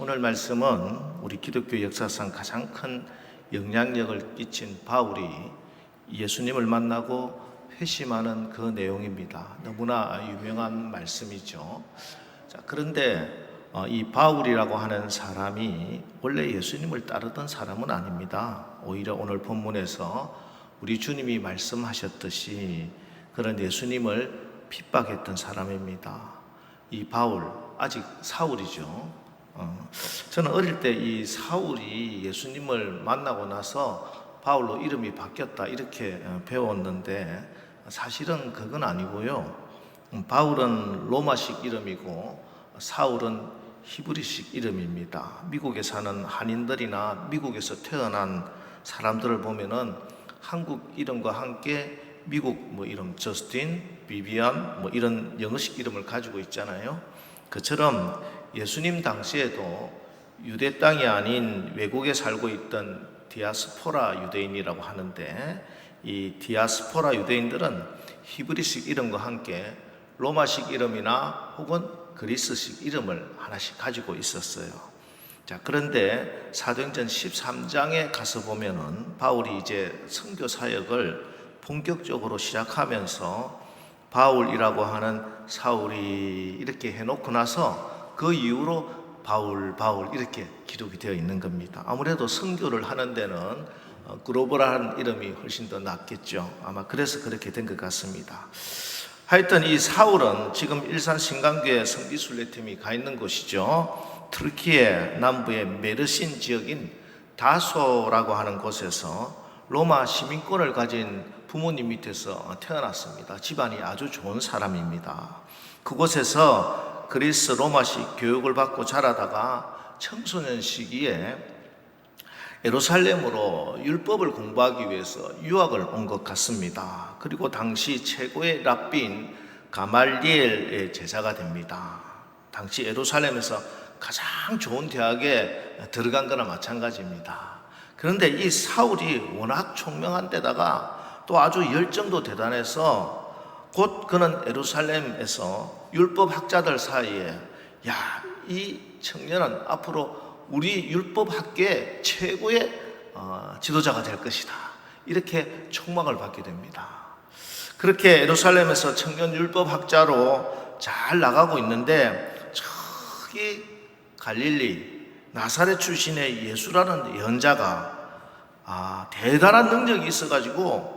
오늘 말씀은 우리 기독교 역사상 가장 큰 영향력을 끼친 바울이 예수님을 만나고 회심하는 그 내용입니다. 너무나 유명한 말씀이죠. 그런데 이 바울이라고 하는 사람이 원래 예수님을 따르던 사람은 아닙니다. 오히려 오늘 본문에서 우리 주님이 말씀하셨듯이 그런 예수님을 핍박했던 사람입니다. 이 바울, 아직 사울이죠. 저는 어릴 때 이 사울이 예수님을 만나고 나서 바울로 이름이 바뀌었다 이렇게 배웠는데 사실은 그건 아니고요. 바울은 로마식 이름이고 사울은 히브리식 이름입니다. 미국에 사는 한인들이나 미국에서 태어난 사람들을 보면은 한국 이름과 함께 미국 이름 저스틴, 비비안 이런 영어식 이름을 가지고 있잖아요. 그처럼 예수님 당시에도 유대 땅이 아닌 외국에 살고 있던 디아스포라 유대인이라고 하는데 이 디아스포라 유대인들은 히브리식 이름과 함께 로마식 이름이나 혹은 그리스식 이름을 하나씩 가지고 있었어요. 그런데 사도행전 13장에 가서 보면은 바울이 이제 선교 사역을 본격적으로 시작하면서 바울이라고 하는 사울이 이렇게 해놓고 나서 그 이후로 바울 이렇게 기록이 되어 있는 겁니다. 아무래도 선교를 하는 데는 글로벌한 이름이 훨씬 더 낫겠죠. 아마 그래서 그렇게 된 것 같습니다. 하여튼 이 사울은 지금 일산 신강교회 성지순례팀이 가 있는 곳이죠. 터키의 남부의 메르신 지역인 다소라고 하는 곳에서 로마 시민권을 가진 부모님 밑에서 태어났습니다. 집안이 아주 좋은 사람입니다. 그곳에서 그리스 로마식 교육을 받고 자라다가 청소년 시기에 예루살렘으로 율법을 공부하기 위해서 유학을 온 것 같습니다. 그리고 당시 최고의 랍비인 가말리엘의 제자가 됩니다. 당시 예루살렘에서 가장 좋은 대학에 들어간 거나 마찬가지입니다. 그런데 이 사울이 워낙 총명한 데다가 또 아주 열정도 대단해서 곧 그는 예루살렘에서 율법학자들 사이에 이 청년은 앞으로 우리 율법학계의 최고의 지도자가 될 것이다 이렇게 촉망을 받게 됩니다. 그렇게 예루살렘에서 청년 율법학자로 잘 나가고 있는데 저기 갈릴리 나사렛 출신의 예수라는 예언자가 대단한 능력이 있어가지고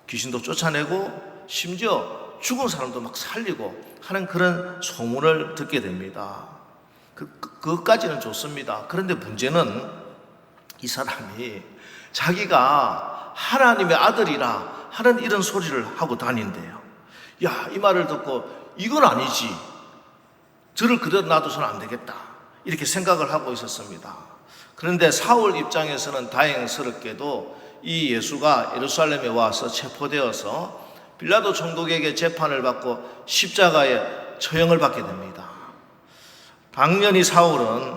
귀신도 쫓아내고 심지어 죽은 사람도 막 살리고 하는 그런 소문을 듣게 됩니다. 그것까지는 좋습니다. 그런데 문제는 이 사람이 자기가 하나님의 아들이라 하는 이런 소리를 하고 다닌대요. 이 말을 듣고 이건 아니지. 저를 그대로 놔둬서는 안 되겠다. 이렇게 생각을 하고 있었습니다. 그런데 사울 입장에서는 다행스럽게도 이 예수가 예루살렘에 와서 체포되어서 빌라도 총독에게 재판을 받고 십자가에 처형을 받게 됩니다. 당연히 사울은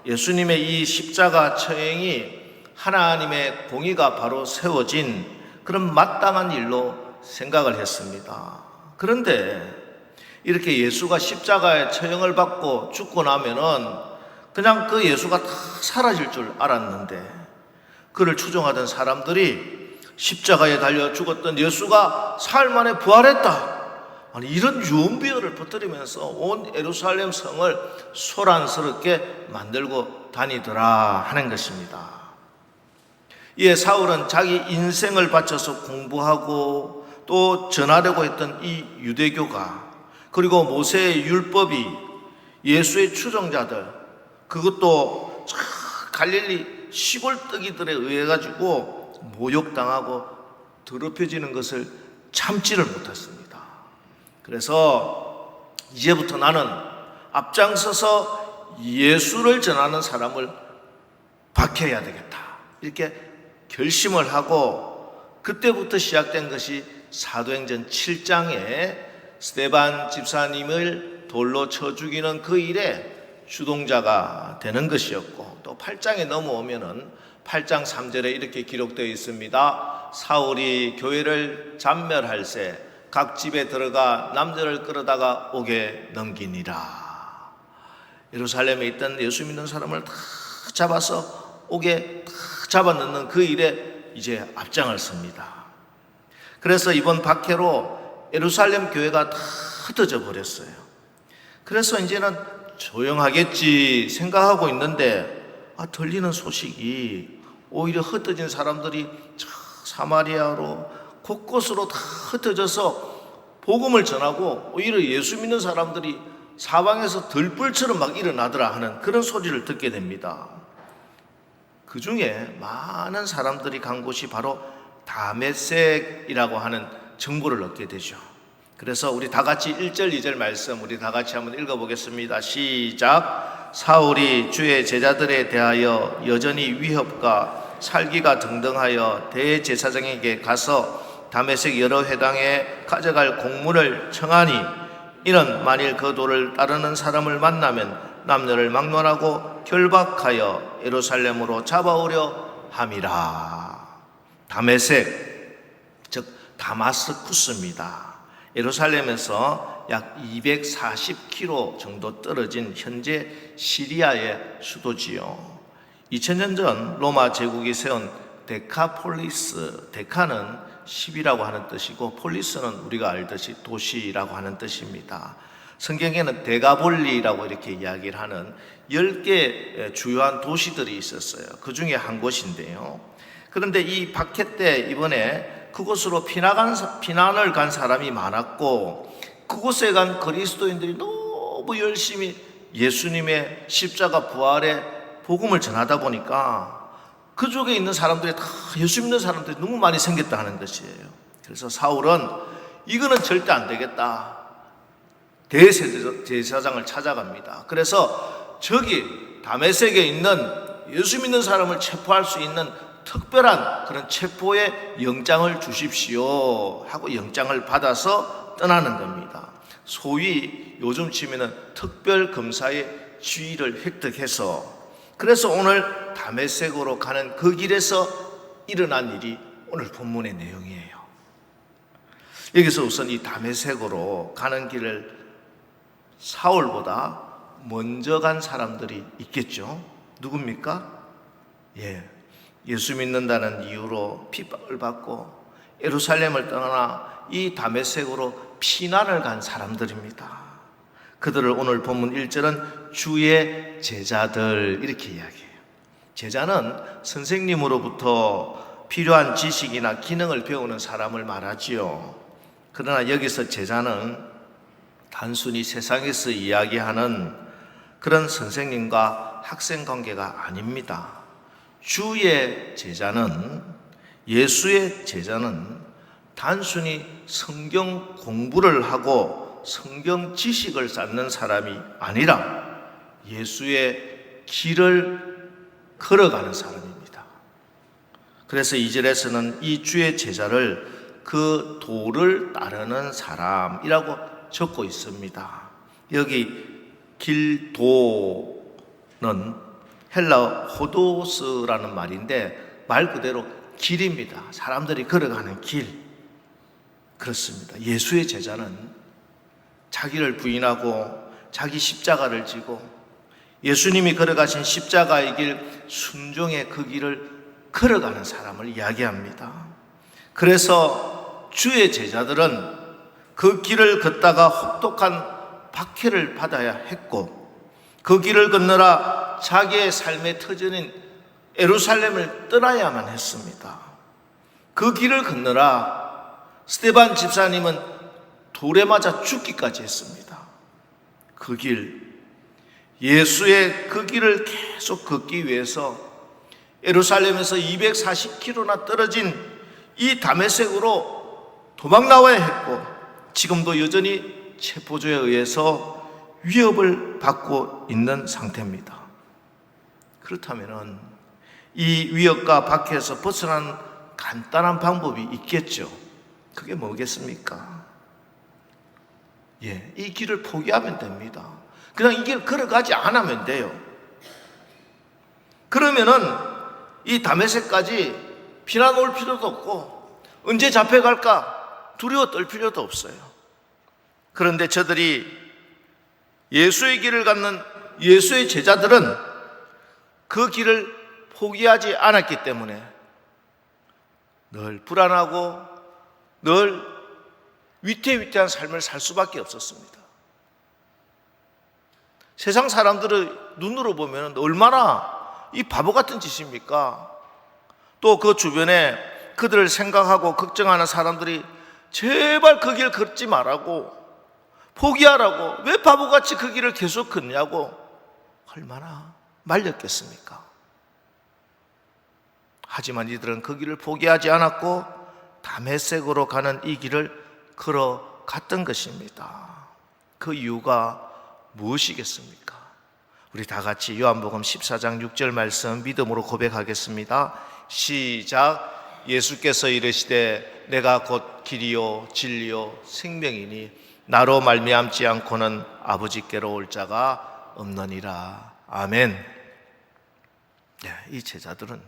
예수님의 이 십자가 처형이 하나님의 공의가 바로 세워진 그런 마땅한 일로 생각을 했습니다. 그런데 이렇게 예수가 십자가에 처형을 받고 죽고 나면은 그냥 그 예수가 다 사라질 줄 알았는데 그를 추종하던 사람들이 십자가에 달려 죽었던 예수가 사흘 만에 부활했다. 이런 유언비어를 퍼뜨리면서 온 예루살렘 성을 소란스럽게 만들고 다니더라 하는 것입니다. 이에 사울은 자기 인생을 바쳐서 공부하고 또 전하려고 했던 이 유대교가 그리고 모세의 율법이 예수의 추종자들 그것도 갈릴리 시골뜨기들에 의해 가지고 모욕당하고 더럽혀지는 것을 참지를 못했습니다. 그래서 이제부터 나는 앞장서서 예수를 전하는 사람을 박해해야 되겠다 이렇게 결심을 하고 그때부터 시작된 것이 사도행전 7장에 스데반 집사님을 돌로 쳐 죽이는 그 일에 주동자가 되는 것이었고 또 8장에 넘어오면은 8장 3절에 이렇게 기록되어 있습니다. 사울이 교회를 잔멸할새 각 집에 들어가 남자를 끌어다가 옥에 넘기니라. 예루살렘에 있던 예수 믿는 사람을 다 잡아서 옥에 다 잡아넣는 그 일에 이제 앞장을 섭니다. 그래서 이번 박해로 예루살렘 교회가 다 흩어져 버렸어요. 그래서 이제는 조용하겠지 생각하고 있는데 들리는 소식이 오히려 흩어진 사람들이 사마리아로 곳곳으로 다 흩어져서 복음을 전하고 오히려 예수 믿는 사람들이 사방에서 들불처럼 막 일어나더라 하는 그런 소리를 듣게 됩니다. 그 중에 많은 사람들이 간 곳이 바로 다메섹이라고 하는 정보를 얻게 되죠. 그래서 우리 다 같이 1절 2절 말씀 우리 다 같이 한번 읽어보겠습니다. 시작. 사울이 주의 제자들에 대하여 여전히 위협과 살기가 등등하여 대제사장에게 가서 다메섹 여러 회당에 가져갈 공문을 청하니 이는 만일 그 도를 따르는 사람을 만나면 남녀를 막론하고 결박하여 예루살렘으로 잡아오려 함이라. 다메섹 즉 다마스쿠스입니다. 예루살렘에서 약 240km 정도 떨어진 현재 시리아의 수도지요. 2000년 전 로마 제국이 세운 데카폴리스, 데카는 10이라고 하는 뜻이고 폴리스는 우리가 알듯이 도시라고 하는 뜻입니다. 성경에는 데가볼리라고 이렇게 이야기를 하는 10개 주요한 도시들이 있었어요. 그 중에 한 곳인데요. 그런데 이 박해 때 이번에 그곳으로 피난을 간 사람이 많았고 그곳에 간 그리스도인들이 너무 열심히 예수님의 십자가 부활의 복음을 전하다 보니까 그쪽에 있는 사람들이 다 예수 믿는 사람들이 너무 많이 생겼다는 것이에요. 그래서 사울은 이거는 절대 안 되겠다. 대제사장을 찾아갑니다. 그래서 저기 다메섹에 있는 예수 믿는 사람을 체포할 수 있는 특별한 그런 체포의 영장을 주십시오 하고 영장을 받아서 떠나는 겁니다. 소위 요즘 치면은 특별검사의 지위를 획득해서 그래서 오늘 다메섹으로 가는 그 길에서 일어난 일이 오늘 본문의 내용이에요. 여기서 우선 이 다메섹으로 가는 길을 사울보다 먼저 간 사람들이 있겠죠. 누굽니까? 예수 믿는다는 이유로 핍박을 받고 예루살렘을 떠나 이 다메섹으로 피난을 간 사람들입니다. 그들을 오늘 본문 1절은 주의 제자들 이렇게 이야기해요. 제자는 선생님으로부터 필요한 지식이나 기능을 배우는 사람을 말하지요. 그러나 여기서 제자는 단순히 세상에서 이야기하는 그런 선생님과 학생 관계가 아닙니다. 주의 제자는, 예수의 제자는 단순히 성경 공부를 하고 성경 지식을 쌓는 사람이 아니라 예수의 길을 걸어가는 사람입니다. 그래서 2절에서는 이 주의 제자를 그 도를 따르는 사람이라고 적고 있습니다. 여기 길도는 헬라 호도스라는 말인데 말 그대로 길입니다. 사람들이 걸어가는 길. 그렇습니다. 예수의 제자는 자기를 부인하고 자기 십자가를 지고 예수님이 걸어가신 십자가의 길, 순종의 그 길을 걸어가는 사람을 이야기합니다. 그래서 주의 제자들은 그 길을 걷다가 혹독한 박해를 받아야 했고 그 길을 건너라 자기의 삶의 터전인 예루살렘을 떠나야만 했습니다. 그 길을 건너라 스데반 집사님은 돌에 맞아 죽기까지 했습니다. 그 길, 예수의 그 길을 계속 걷기 위해서 예루살렘에서 240km나 떨어진 이 다메섹으로 도망 나와야 했고 지금도 여전히 체포조에 의해서 위협을 받고 있는 상태입니다. 그렇다면 이 위협과 박해에서 벗어나는 간단한 방법이 있겠죠. 그게 뭐겠습니까? 이 길을 포기하면 됩니다. 그냥 이 길 걸어가지 않으면 돼요. 그러면은 이 다메섹까지 피난 올 필요도 없고 언제 잡혀갈까 두려워 떨 필요도 없어요. 그런데 저들이 예수의 길을 갖는 예수의 제자들은 그 길을 포기하지 않았기 때문에 늘 불안하고 늘 위태위태한 삶을 살 수밖에 없었습니다. 세상 사람들의 눈으로 보면 얼마나 이 바보 같은 짓입니까? 또 그 주변에 그들을 생각하고 걱정하는 사람들이 제발 그 길 걷지 말라고, 포기하라고, 왜 바보같이 그 길을 계속 걷냐고 얼마나 말렸겠습니까? 하지만 이들은 그 길을 포기하지 않았고 다메섹으로 가는 이 길을 걸어갔던 것입니다. 그 이유가 무엇이겠습니까? 우리 다 같이 요한복음 14장 6절 말씀 믿음으로 고백하겠습니다. 시작. 예수께서 이르시되 내가 곧 길이요 진리요 생명이니 나로 말미암지 않고는 아버지께로 올 자가 없느니라. 아멘. 이 제자들은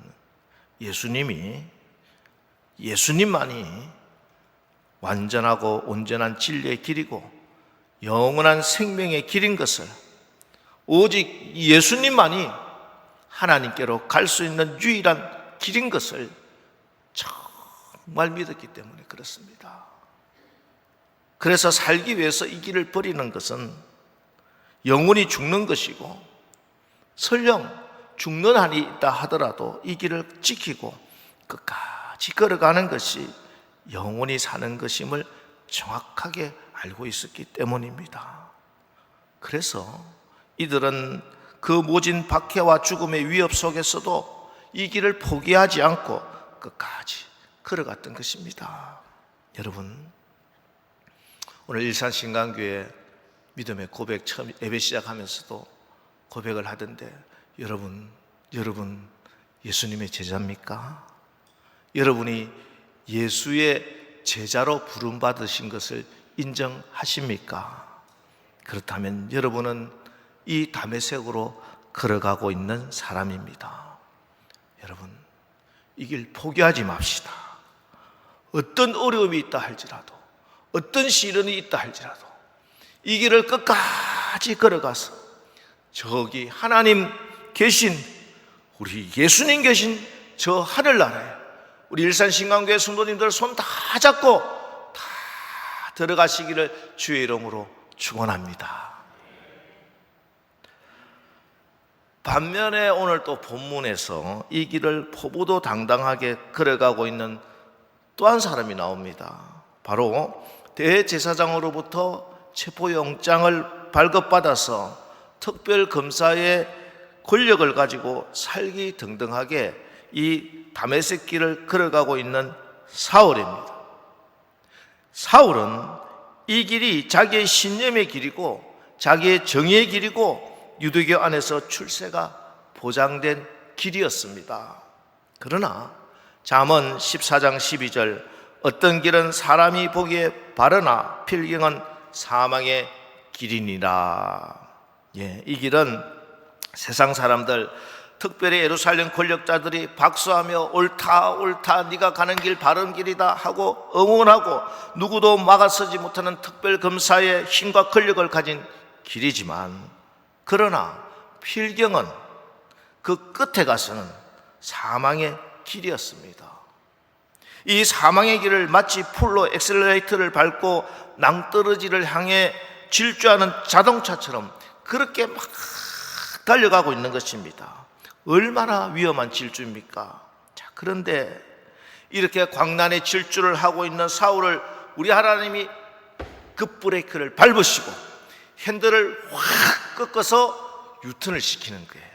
예수님만이 완전하고 온전한 진리의 길이고 영원한 생명의 길인 것을, 오직 예수님만이 하나님께로 갈 수 있는 유일한 길인 것을 정말 믿었기 때문에 그렇습니다. 그래서 살기 위해서 이 길을 버리는 것은 영원히 죽는 것이고, 설령 죽는 한이 있다 하더라도 이 길을 지키고 끝까지 걸어가는 것이 영원히 사는 것임을 정확하게 알고 있었기 때문입니다. 그래서 이들은 그 모진 박해와 죽음의 위협 속에서도 이 길을 포기하지 않고 끝까지 걸어갔던 것입니다. 여러분, 오늘 일산신강교회 믿음의 고백 처음 예배 시작하면서도 고백을 하던데, 여러분 예수님의 제자입니까? 여러분이 예수의 제자로 부름받으신 것을 인정하십니까? 그렇다면 여러분은 이 다메섹으로 걸어가고 있는 사람입니다. 여러분, 이 길 포기하지 맙시다. 어떤 어려움이 있다 할지라도, 어떤 시련이 있다 할지라도 이 길을 끝까지 걸어가서 저기 하나님 계신, 우리 예수님 계신 저 하늘나라에 우리 일산신강교회 성도님들 손 다 잡고 다 들어가시기를 주의 이름으로 축원합니다. 반면에 오늘 또 본문에서 이 길을 포부도당당하게 걸어가고 있는 또 한 사람이 나옵니다. 바로 대제사장으로부터 체포영장을 발급받아서 특별검사의 권력을 가지고 살기등등하게 이 다메섹 길을 걸어가고 있는 사울입니다. 사울은 이 길이 자기의 신념의 길이고 자기의 정의의 길이고 유대교 안에서 출세가 보장된 길이었습니다. 그러나 잠언 14장 12절 어떤 길은 사람이 보기에 바르나 필경은 사망의 길이니라. 이 길은 세상 사람들, 특별히 예루살렘 권력자들이 박수하며 옳다 옳다 네가 가는 길 바른 길이다 하고 응원하고 누구도 막아서지 못하는 특별검사의 힘과 권력을 가진 길이지만, 그러나 필경은 그 끝에 가서는 사망의 길이었습니다. 이 사망의 길을 마치 풀로 엑셀레이터를 밟고 낭떠러지를 향해 질주하는 자동차처럼 그렇게 막 달려가고 있는 것입니다. 얼마나 위험한 질주입니까? 자, 그런데 이렇게 광란의 질주를 하고 있는 사울을 우리 하나님이 급브레이크를 밟으시고 핸들을 확 꺾어서 유턴을 시키는 거예요.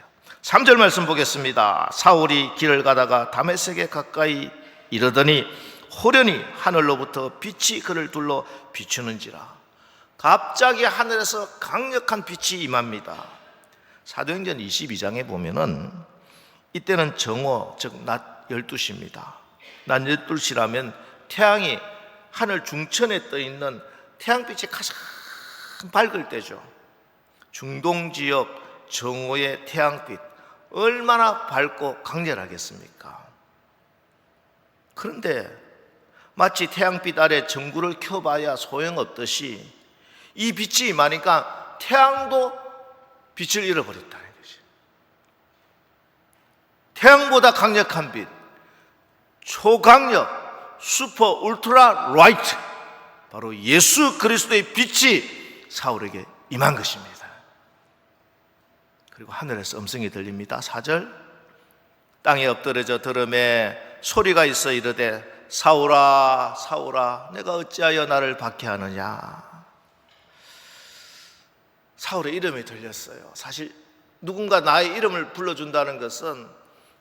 3절 말씀 보겠습니다. 사울이 길을 가다가 다메섹에 가까이 이르더니 호련히 하늘로부터 빛이 그를 둘러 비추는지라. 갑자기 하늘에서 강력한 빛이 임합니다. 사도행전 22장에 보면은 이때는 정오, 즉 낮 12시입니다. 낮 12시라면 태양이 하늘 중천에 떠 있는 태양빛이 가장 밝을 때죠. 중동 지역 정오의 태양빛 얼마나 밝고 강렬하겠습니까? 그런데 마치 태양빛 아래 전구를 켜봐야 소용없듯이 이 빛이 임하니까 태양도 빛을 잃어버렸다는 것이. 태양보다 강력한 빛, 초강력, 슈퍼 울트라 라이트, 바로 예수 그리스도의 빛이 사울에게 임한 것입니다. 그리고 하늘에서 음성이 들립니다. 4절, 땅에 엎드려져 들음에 소리가 있어 이르되 사울아 사울아 내가 어찌하여 나를 박해하느냐. 사울의 이름이 들렸어요. 사실 누군가 나의 이름을 불러준다는 것은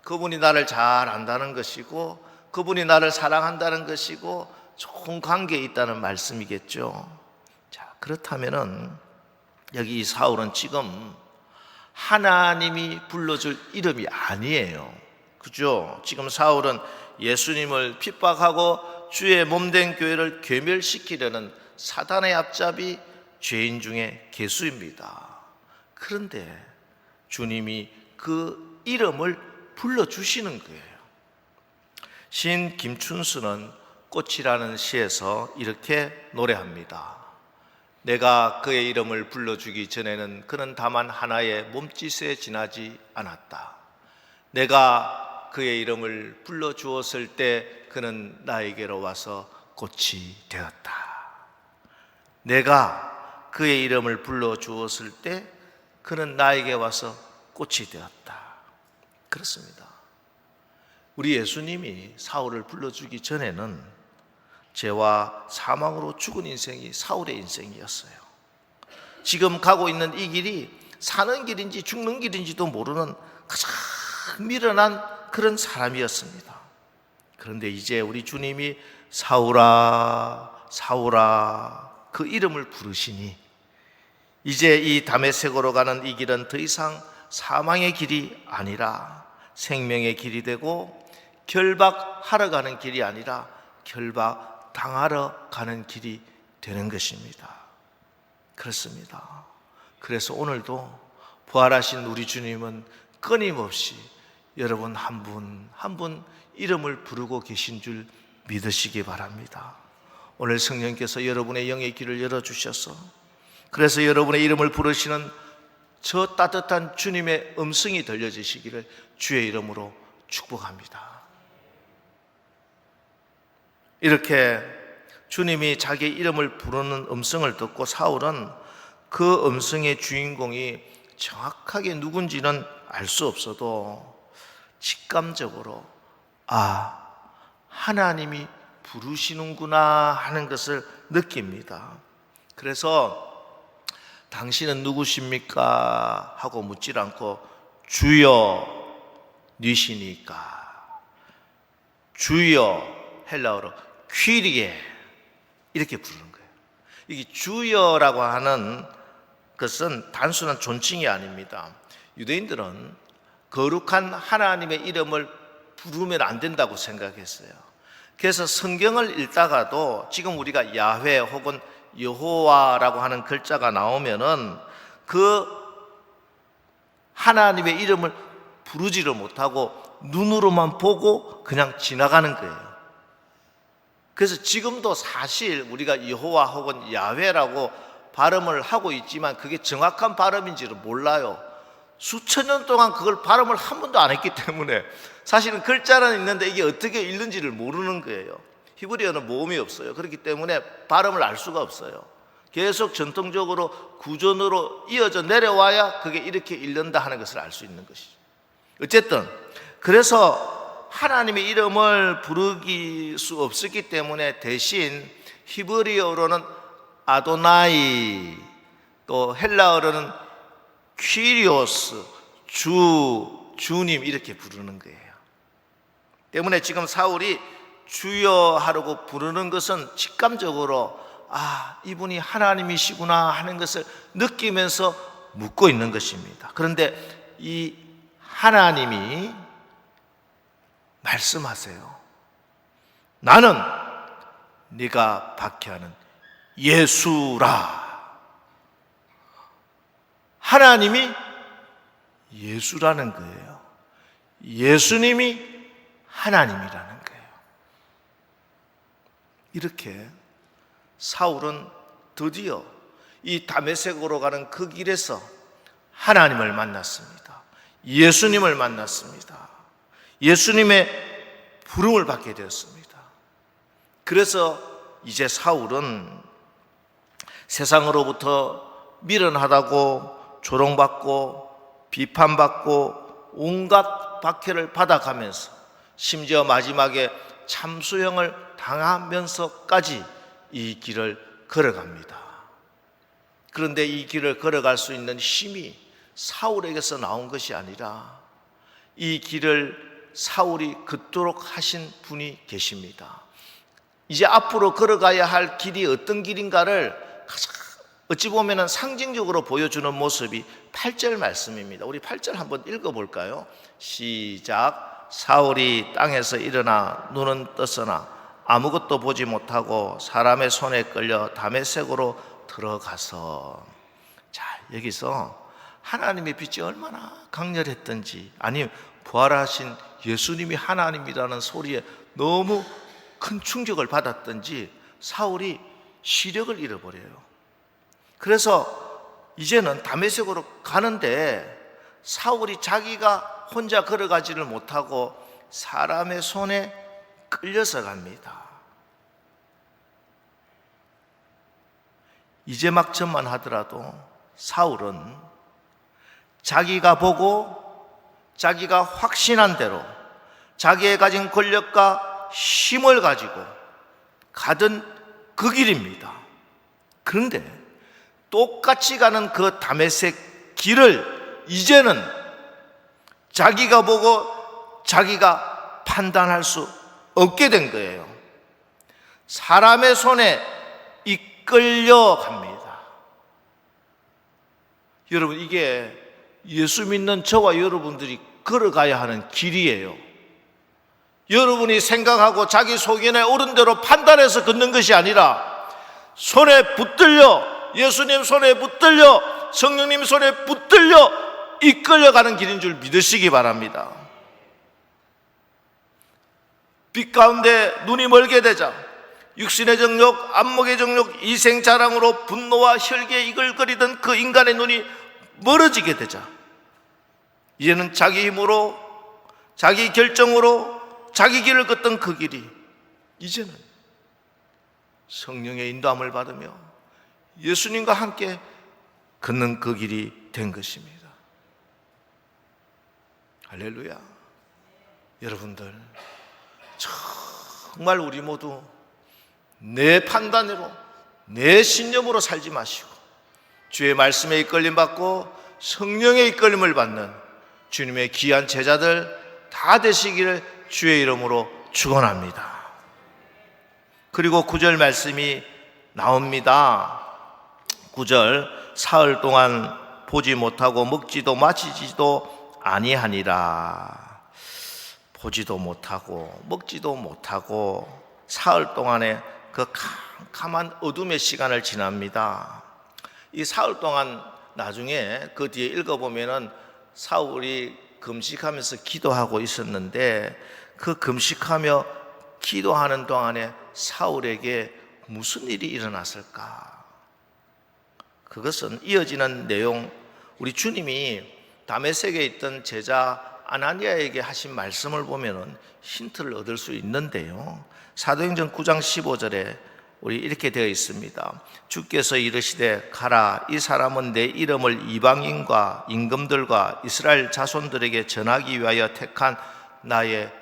그분이 나를 잘 안다는 것이고 그분이 나를 사랑한다는 것이고 좋은 관계에 있다는 말씀이겠죠. 자, 그렇다면은 여기 이 사울은 지금 하나님이 불러줄 이름이 아니에요. 그죠? 지금 사울은 예수님을 핍박하고 주의 몸된 교회를 괴멸시키려는 사단의 앞잡이 죄인 중에 괴수입니다. 그런데 주님이 그 이름을 불러주시는 거예요. 시인 김춘수는 꽃이라는 시에서 이렇게 노래합니다. 내가 그의 이름을 불러주기 전에는 그는 다만 하나의 몸짓에 지나지 않았다. 내가 그의 이름을 불러주었을 때 그는 나에게로 와서 꽃이 되었다. 내가 그의 이름을 불러주었을 때 그는 나에게 와서 꽃이 되었다. 그렇습니다. 우리 예수님이 사울을 불러주기 전에는 죄와 사망으로 죽은 인생이 사울의 인생이었어요. 지금 가고 있는 이 길이 사는 길인지 죽는 길인지도 모르는 가장 미련한 그런 사람이었습니다. 그런데 이제 우리 주님이 사울아 사울아 그 이름을 부르시니 이제 이 다메섹으로 가는 이 길은 더 이상 사망의 길이 아니라 생명의 길이 되고 결박하러 가는 길이 아니라 결박당하러 가는 길이 되는 것입니다. 그렇습니다. 그래서 오늘도 부활하신 우리 주님은 끊임없이 여러분 한 분 한 분 이름을 부르고 계신 줄 믿으시기 바랍니다. 오늘 성령께서 여러분의 영의 길을 열어주셔서 그래서 여러분의 이름을 부르시는 저 따뜻한 주님의 음성이 들려지시기를 주의 이름으로 축복합니다. 이렇게 주님이 자기 이름을 부르는 음성을 듣고 사울은 그 음성의 주인공이 정확하게 누군지는 알 수 없어도 직감적으로 하나님이 부르시는구나 하는 것을 느낍니다. 그래서 당신은 누구십니까? 하고 묻질 않고 주여 니시니까 주여 헬라어로 퀴리에 이렇게 부르는 거예요. 이게 주여라고 하는 것은 단순한 존칭이 아닙니다. 유대인들은 거룩한 하나님의 이름을 부르면 안 된다고 생각했어요. 그래서 성경을 읽다가도 지금 우리가 야훼 혹은 여호와라고 하는 글자가 나오면은 그 하나님의 이름을 부르지를 못하고 눈으로만 보고 그냥 지나가는 거예요. 그래서 지금도 사실 우리가 여호와 혹은 야훼라고 발음을 하고 있지만 그게 정확한 발음인지를 몰라요. 수천 년 동안 그걸 발음을 한 번도 안 했기 때문에 사실은 글자는 있는데 이게 어떻게 읽는지를 모르는 거예요. 히브리어는 모음이 없어요. 그렇기 때문에 발음을 알 수가 없어요. 계속 전통적으로 구전으로 이어져 내려와야 그게 이렇게 읽는다 하는 것을 알 수 있는 것이죠. 어쨌든 그래서 하나님의 이름을 부르기 수 없었기 때문에 대신 히브리어로는 아도나이, 또 헬라어로는 퀴리오스, 주님 이렇게 부르는 거예요. 때문에 지금 사울이 주여 하라고 부르는 것은 직감적으로 이분이 하나님이시구나 하는 것을 느끼면서 묻고 있는 것입니다. 그런데 이 하나님이 말씀하세요. 나는 네가 박해하는 예수라. 하나님이 예수라는 거예요. 예수님이 하나님이라는 거예요. 이렇게 사울은 드디어 이 다메섹으로 가는 그 길에서 하나님을 만났습니다. 예수님을 만났습니다. 예수님의 부름을 받게 되었습니다. 그래서 이제 사울은 세상으로부터 미련하다고 조롱받고 비판받고 온갖 박해를 받아가면서 심지어 마지막에 참수형을 당하면서까지 이 길을 걸어갑니다. 그런데 이 길을 걸어갈 수 있는 힘이 사울에게서 나온 것이 아니라 이 길을 사울이 걷도록 하신 분이 계십니다. 이제 앞으로 걸어가야 할 길이 어떤 길인가를 어찌 보면 상징적으로 보여주는 모습이 8절 말씀입니다. 우리 8절 한번 읽어볼까요? 시작. 사울이 땅에서 일어나 눈은 떴으나 아무것도 보지 못하고 사람의 손에 끌려 다메섹으로 들어가서, 자, 여기서 하나님의 빛이 얼마나 강렬했던지, 아니면 부활하신 예수님이 하나님이라는 소리에 너무 큰 충격을 받았던지 사울이 시력을 잃어버려요. 그래서 이제는 다메섹으로 가는데 사울이 자기가 혼자 걸어가지를 못하고 사람의 손에 끌려서 갑니다. 이제 막 전만하더라도 사울은 자기가 보고 자기가 확신한 대로 자기의 가진 권력과 힘을 가지고 가던 그 길입니다. 그런데 똑같이 가는 그 다메섹 길을 이제는 자기가 보고 자기가 판단할 수 없게 된 거예요. 사람의 손에 이끌려 갑니다. 여러분, 이게 예수 믿는 저와 여러분들이 걸어가야 하는 길이에요. 여러분이 생각하고 자기 소견에 옳은 대로 판단해서 걷는 것이 아니라 손에 붙들려, 예수님 손에 붙들려, 성령님 손에 붙들려 이끌려가는 길인 줄 믿으시기 바랍니다. 빛 가운데 눈이 멀게 되자 육신의 정욕, 안목의 정욕, 이생 자랑으로 분노와 혈기에 이글거리던 그 인간의 눈이 멀어지게 되자 이제는 자기 힘으로, 자기 결정으로 자기 길을 걷던 그 길이 이제는 성령의 인도함을 받으며 예수님과 함께 걷는 그 길이 된 것입니다. 할렐루야. 여러분들, 정말 우리 모두 내 판단으로, 내 신념으로 살지 마시고 주의 말씀에 이끌림 받고 성령의 이끌림을 받는 주님의 귀한 제자들 다 되시기를 주의 이름으로 축원합니다. 그리고 9절 말씀이 나옵니다. 9절, 사흘 동안 보지 못하고 먹지도 마시지도 아니하니라. 보지도 못하고 먹지도 못하고 사흘 동안의 그 캄캄한 어둠의 시간을 지납니다. 이 사흘 동안 나중에 그 뒤에 읽어보면은 사울이 금식하면서 기도하고 있었는데 그 금식하며 기도하는 동안에 사울에게 무슨 일이 일어났을까? 그것은 이어지는 내용, 우리 주님이 다메섹에 있던 제자 아나니아에게 하신 말씀을 보면은 힌트를 얻을 수 있는데요. 사도행전 9장 15절에 우리 이렇게 되어 있습니다. 주께서 이르시되 가라, 이 사람은 내 이름을 이방인과 임금들과 이스라엘 자손들에게 전하기 위하여 택한 나의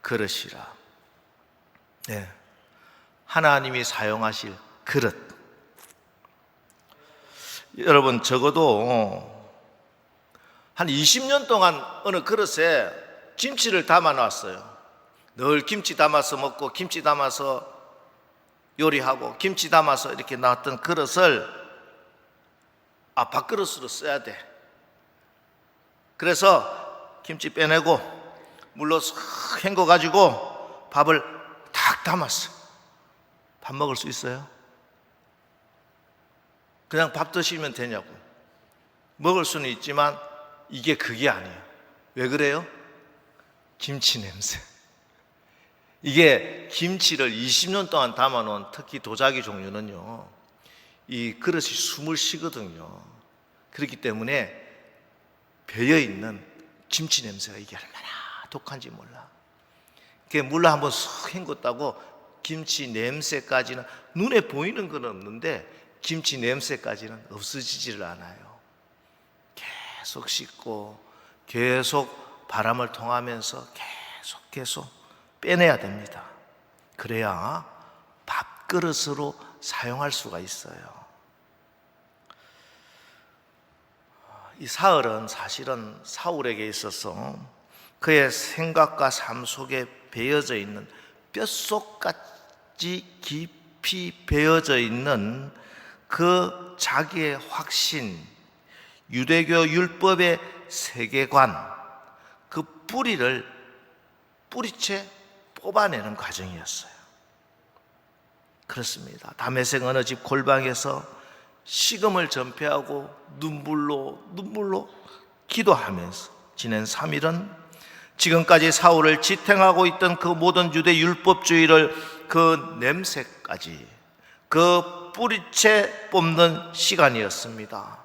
그릇이라. 네, 하나님이 사용하실 그릇. 여러분, 적어도 한 20년 동안 어느 그릇에 김치를 담아 놨어요. 늘 김치 담아서 먹고 김치 담아서 요리하고 김치 담아서 이렇게 나왔던 그릇을 밥그릇으로 써야 돼. 그래서 김치 빼내고 물로 싹 헹궈가지고 밥을 탁 담았어. 밥 먹을 수 있어요? 그냥 밥 드시면 되냐고. 먹을 수는 있지만 이게 그게 아니에요. 왜 그래요? 김치 냄새. 이게 김치를 20년 동안 담아놓은 특히 도자기 종류는요, 이 그릇이 숨을 쉬거든요. 그렇기 때문에 배어있는 김치 냄새가 이게 얼마나 독한지 몰라. 그게 물로 한번 쑥 헹궜다고 김치 냄새까지는, 눈에 보이는 건 없는데 김치 냄새까지는 없어지지를 않아요. 계속 씻고 계속 바람을 통하면서 계속 빼내야 됩니다. 그래야 밥그릇으로 사용할 수가 있어요. 이 사흘은 사실은 사울에게 있어서 그의 생각과 삶 속에 배어져 있는, 뼛속까지 깊이 배어져 있는 그 자기의 확신, 유대교 율법의 세계관, 그 뿌리채 뽑아내는 과정이었어요. 그렇습니다. 다메섹 어느 집 골방에서 식음을 전폐하고 눈물로 기도하면서 지낸 3일은 지금까지 사울을 지탱하고 있던 그 모든 유대 율법주의를, 그 냄새까지, 그 뿌리채 뽑는 시간이었습니다.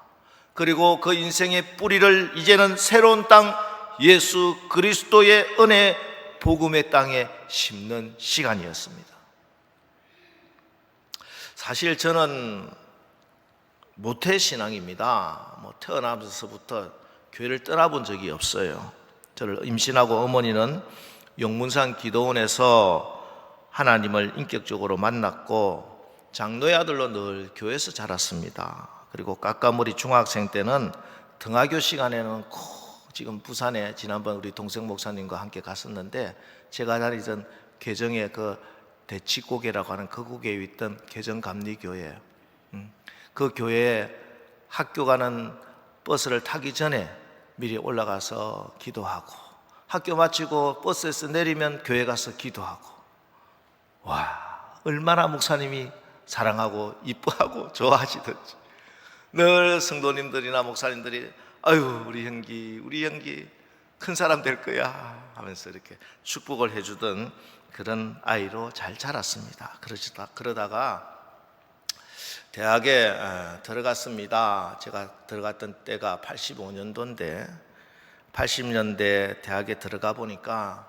그리고 그 인생의 뿌리를 이제는 새로운 땅, 예수 그리스도의 은혜 복음의 땅에 심는 시간이었습니다. 사실 저는 모태신앙입니다. 태어나면서부터 교회를 떠나본 적이 없어요. 저를 임신하고 어머니는 용문산 기도원에서 하나님을 인격적으로 만났고 장로의 아들로 늘 교회에서 자랐습니다. 그리고 까까머리 중학생 때는 등하교 시간에는 지금 부산에 지난번 우리 동생 목사님과 함께 갔었는데, 제가 다니던 개정의 그 대치고개라고 하는 그 고개에 있던 개정감리교회, 그 교회에 학교 가는 버스를 타기 전에 미리 올라가서 기도하고, 학교 마치고 버스에서 내리면 교회 가서 기도하고, 와, 얼마나 목사님이 사랑하고 이뻐하고 좋아하시던지. 늘 성도님들이나 목사님들이 아유 우리 형기 큰 사람 될 거야 하면서 이렇게 축복을 해주던 그런 아이로 잘 자랐습니다. 그러다가 대학에 들어갔습니다. 제가 들어갔던 때가 85년도인데 80년대 대학에 들어가 보니까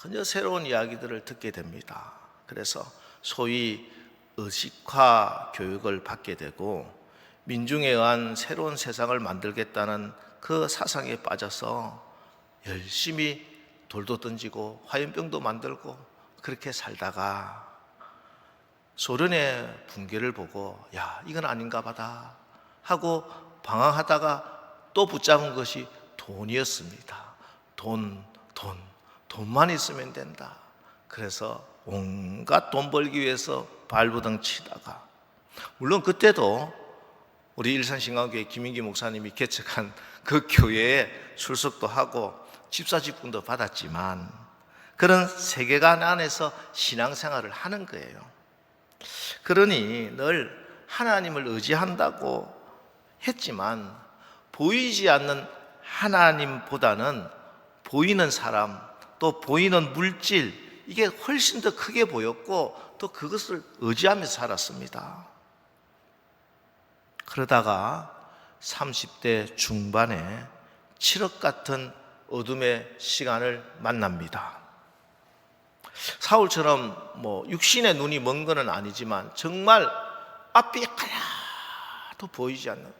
전혀 새로운 이야기들을 듣게 됩니다. 그래서 소위 의식화 교육을 받게 되고 민중에 의한 새로운 세상을 만들겠다는 그 사상에 빠져서 열심히 돌도 던지고 화염병도 만들고 그렇게 살다가 소련의 붕괴를 보고 야 이건 아닌가 보다 하고 방황하다가 또 붙잡은 것이 돈이었습니다. 돈만 있으면 된다. 그래서 온갖 돈 벌기 위해서 발부등 치다가, 물론 그때도 우리 일산신강교회 김인기 목사님이 개척한 그 교회에 출석도 하고 집사직분도 받았지만 그런 세계관 안에서 신앙생활을 하는 거예요. 그러니 늘 하나님을 의지한다고 했지만 보이지 않는 하나님보다는 보이는 사람, 또 보이는 물질, 이게 훨씬 더 크게 보였고 또 그것을 의지하면서 살았습니다. 그러다가 30대 중반에 칠흑 같은 어둠의 시간을 만납니다. 사울처럼 육신의 눈이 먼 건 아니지만 정말 앞이 하나도 보이지 않는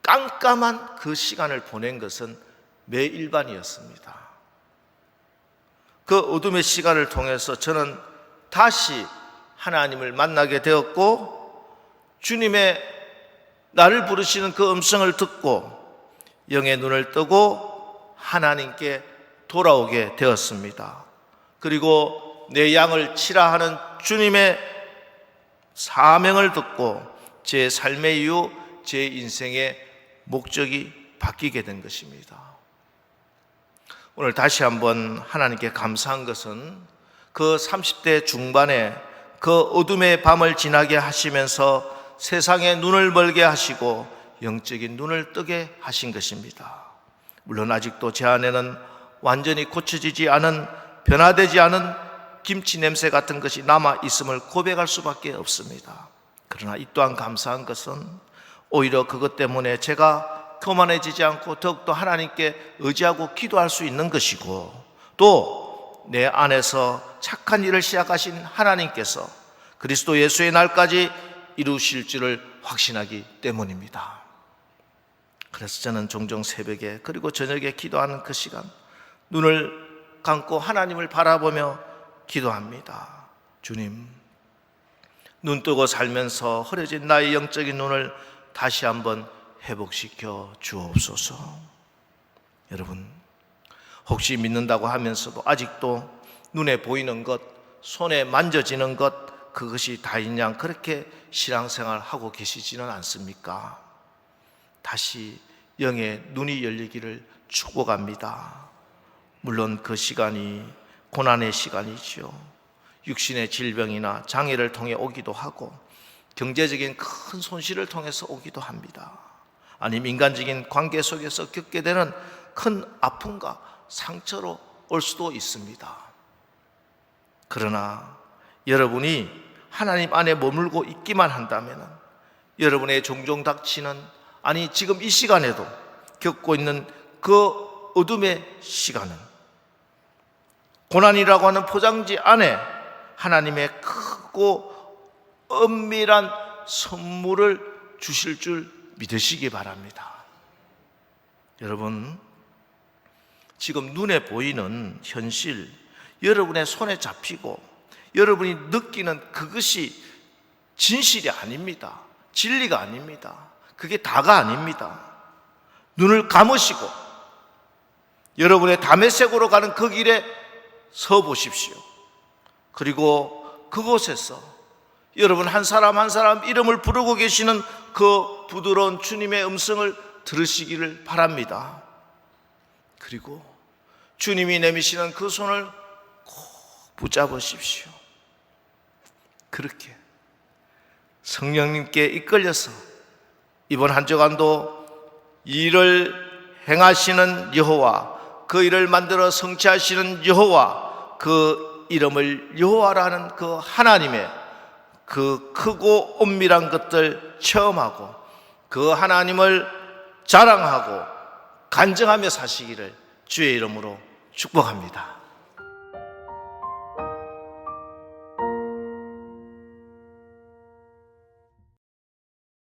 깜깜한 그 시간을 보낸 것은 매일반이었습니다. 그 어둠의 시간을 통해서 저는 다시 하나님을 만나게 되었고 주님의 나를 부르시는 그 음성을 듣고 영의 눈을 뜨고 하나님께 돌아오게 되었습니다. 그리고 내 양을 치라 하는 주님의 사명을 듣고 제 삶의 이유, 제 인생의 목적이 바뀌게 된 것입니다. 오늘 다시 한번 하나님께 감사한 것은 그 30대 중반에 그 어둠의 밤을 지나게 하시면서 세상의 눈을 멀게 하시고 영적인 눈을 뜨게 하신 것입니다. 물론 아직도 제 안에는 완전히 고쳐지지 않은, 변화되지 않은 김치 냄새 같은 것이 남아 있음을 고백할 수밖에 없습니다. 그러나 이 또한 감사한 것은 오히려 그것 때문에 제가 교만해지지 않고 더욱더 하나님께 의지하고 기도할 수 있는 것이고, 또 내 안에서 착한 일을 시작하신 하나님께서 그리스도 예수의 날까지 이루실 줄을 확신하기 때문입니다. 그래서 저는 종종 새벽에 그리고 저녁에 기도하는 그 시간, 눈을 감고 하나님을 바라보며 기도합니다. 주님, 눈 뜨고 살면서 흐려진 나의 영적인 눈을 다시 한번 회복시켜 주옵소서. 여러분, 혹시 믿는다고 하면서도 아직도 눈에 보이는 것, 손에 만져지는 것, 그것이 다인 양 그렇게 신앙생활 하고 계시지는 않습니까? 다시 영의 눈이 열리기를 축복합니다. 물론 그 시간이 고난의 시간이죠. 육신의 질병이나 장애를 통해 오기도 하고 경제적인 큰 손실을 통해서 오기도 합니다. 아니면 인간적인 관계 속에서 겪게 되는 큰 아픔과 상처로 올 수도 있습니다. 그러나 여러분이 하나님 안에 머물고 있기만 한다면 여러분의 종종 닥치는, 아니 지금 이 시간에도 겪고 있는 그 어둠의 시간은 고난이라고 하는 포장지 안에 하나님의 크고 엄밀한 선물을 주실 줄 믿으시기 바랍니다. 여러분, 지금 눈에 보이는 현실, 여러분의 손에 잡히고 여러분이 느끼는 그것이 진실이 아닙니다. 진리가 아닙니다. 그게 다가 아닙니다. 눈을 감으시고 여러분의 다메섹으로 가는 그 길에 서 보십시오. 그리고 그곳에서 여러분 한 사람 한 사람 이름을 부르고 계시는 그 부드러운 주님의 음성을 들으시기를 바랍니다. 그리고 주님이 내미시는 그 손을 꼭 붙잡으십시오. 그렇게 성령님께 이끌려서 이번 한 주간도 일을 행하시는 여호와, 그 일을 만들어 성취하시는 여호와, 그 이름을 여호와라는 그 하나님의 그 크고 엄밀한 것들 체험하고 그 하나님을 자랑하고 간증하며 사시기를 주의 이름으로 축복합니다.